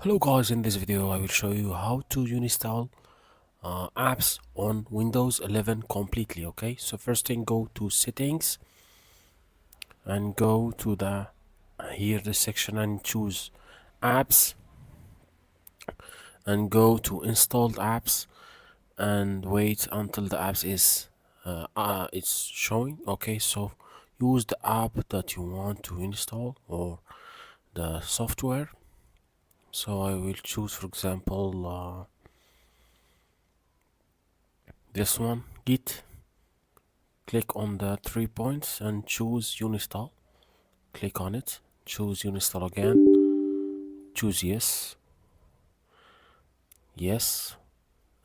Hello guys, in this video I will show you how to uninstall apps on Windows 11 completely. Okay, so first thing, go to settings and go to the section and choose apps and go to installed apps and wait until the apps is it's showing. Okay, so use the app that you want to install or the software. So I will choose, for example, this one, Git. Click on the 3 points and choose uninstall. Click on it, choose uninstall again, choose yes,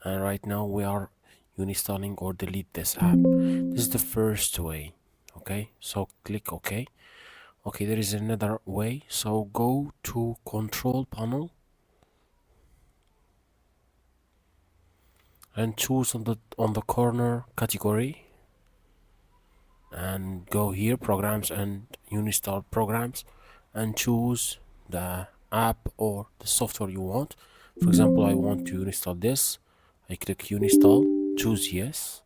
and right now we are uninstalling or delete this app. This is the first way. Okay, so click OK. Okay, there is another way, so go to control panel and choose on the corner category and go here, programs, and uninstall programs, and choose the app or the software you want. For example, I want to install this. I click uninstall, choose yes,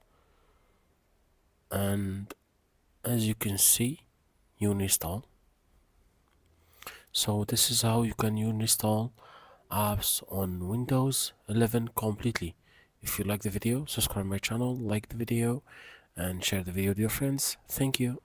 and as you can see, uninstall. So this is how you can uninstall apps on Windows 11 completely. If you like the video, subscribe my channel, like the video, and share the video with your friends. Thank you.